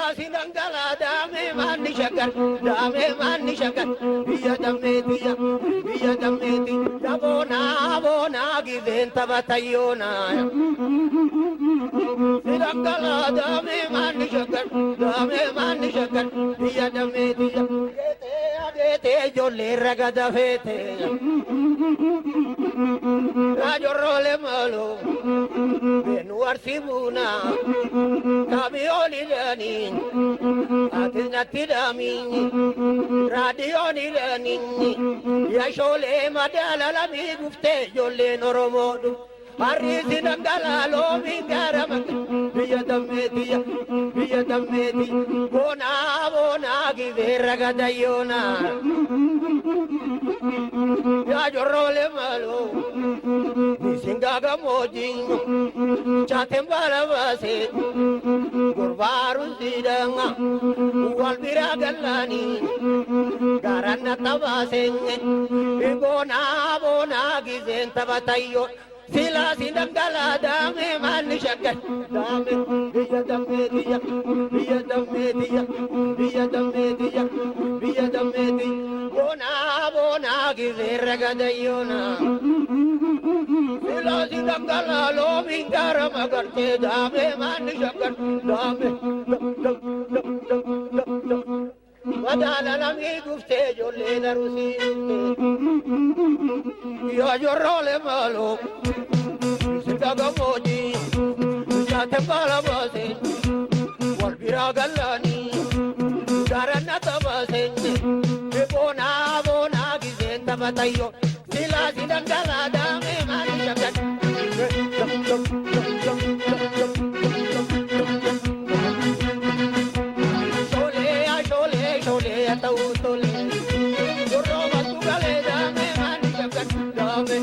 Silasi dangala dame mani shakar, dame mani shakar. Biya dameti, dabona giventa batayona. Silangala dame mani shakar, biya dameti. Adete jolle ragada fete. Rajorole malo, benuar sibuna, kamioli dani, atinati dami, radioni dani, yashole madala la mi gufte jolle noromodu. Parisi dangala lo mingara mak, biya dameti, bona givera gadayona. Ya jorole malo, singaga mojing, chatembala base, gurbarun sidanga, walbira galani, garana tabaseng, bona gizenta batayo. Sila sindangala dame mani shakar, dame biya dameti, bona givera gadayona. Sila sindangala lo mingara magarte, dame mani shakar, dame. Madala lami gufte jolle narusi, ya jorole malo. Sagamoji, Satambala base, Walbira Galani, Garanata base, Bona Gizenta Batayo, Sila Sidangala, Dame Manishakat. Shole, Atautole, Roma Tugale, Dame Manishakat, Dame.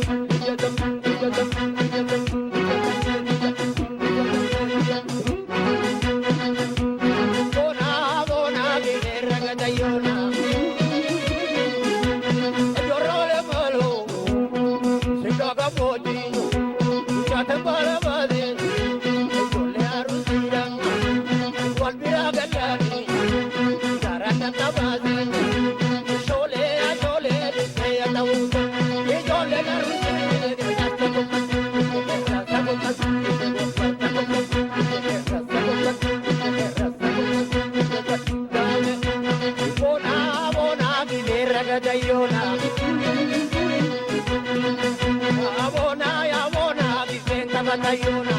Batayona,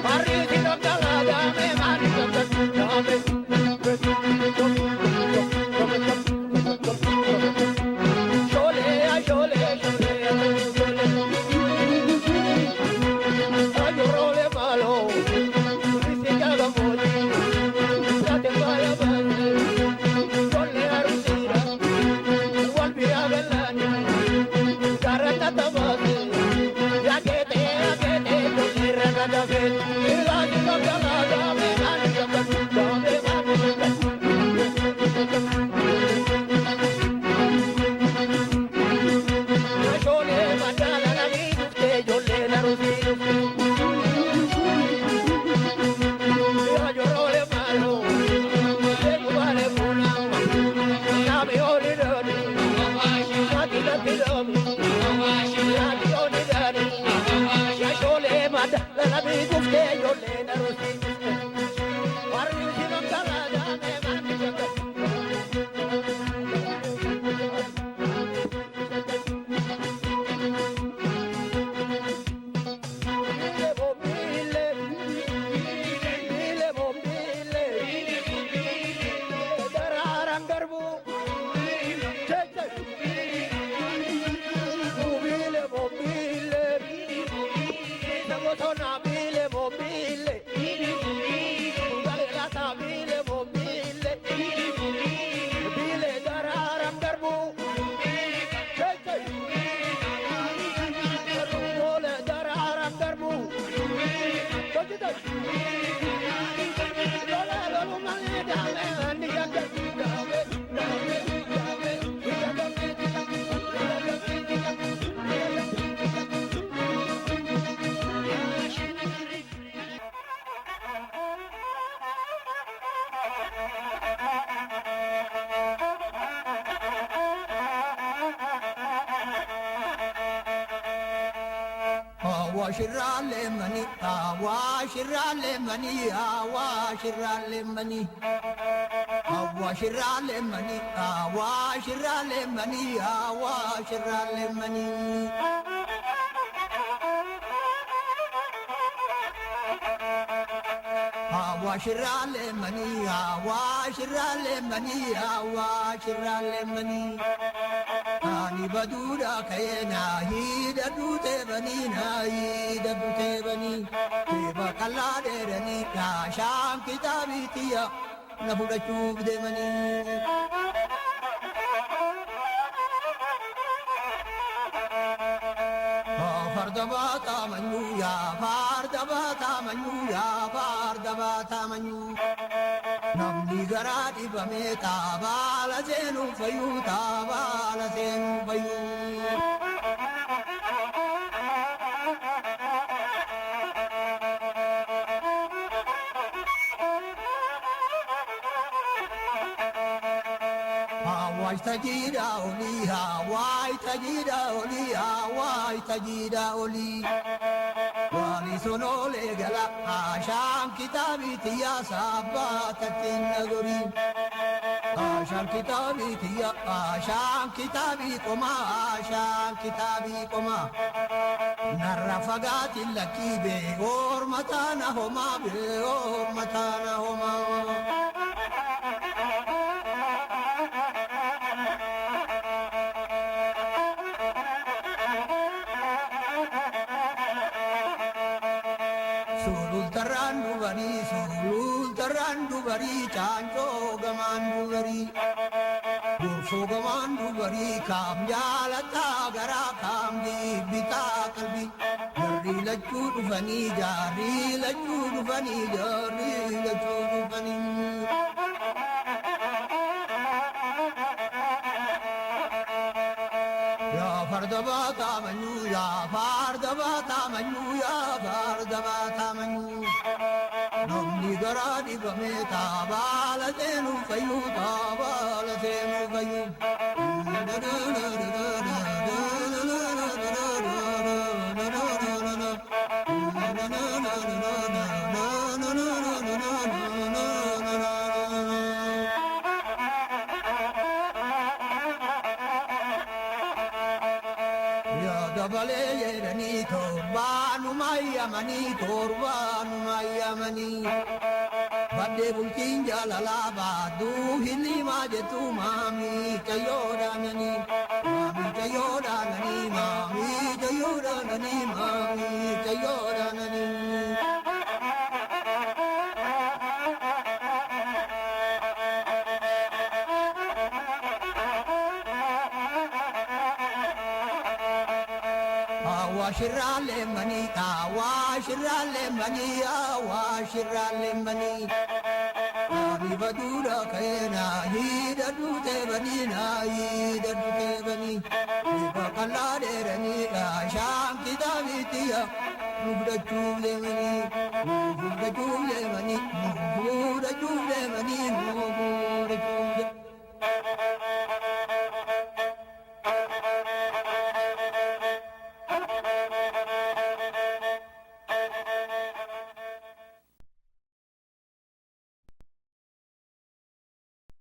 Parisi dangala dame mani shakar, dame. Shole, ajorole malo, sisigaga moji, satembala base, jolle arusira, walbira galani, garanta tabase. La Shirale mani, awa shirale mani, awa shirale mani, awa shirale mani, awa shirale mani, awa shirale mani. Awa shirale mani, awa shirale mani, awa shirale mani. Ani baduda kayena hida dute bani na hida dute bani Teba kala derani ya sham kitabi tiya na buda chub de mani Fardabata manu ya fardabata manu ya fardabata manu Namni garadi bameta bala zenu fayu ta bala zenu fayu Hawaii tajida oli Hawaii tajida oli Hawaii tajida oli Wali sono le gala asham kitabi tiya sabatatin naguri asham kitabi tiya asham kitabi koma narra fagati lakibe or matana homa be or matana homa Sulul tarandu bari chancho gamandu bari Gurfo gamandu bari kam jalata gara kam di bita kalbi Jari lachudu fani jari lachudu fani jari lachudu fani Ya fardabata manu ya fardabata manu ya fardabata manu Namni garadi bameta bala zenu fayu ta bala zenu fayu Dabale yerani torbanu mayamani torbanu mayamani Bade bulkin jalala badu hili majetu mami kayodanani Mami kayodanani mami kayodanani mami kayodanani Shirale mani, awa shirale mani, awa shirale mani. Abi badura kayena, hida dute bani na, hida dute bani. Iba kalade rani, asham kitabi tiya, mubda chule mani,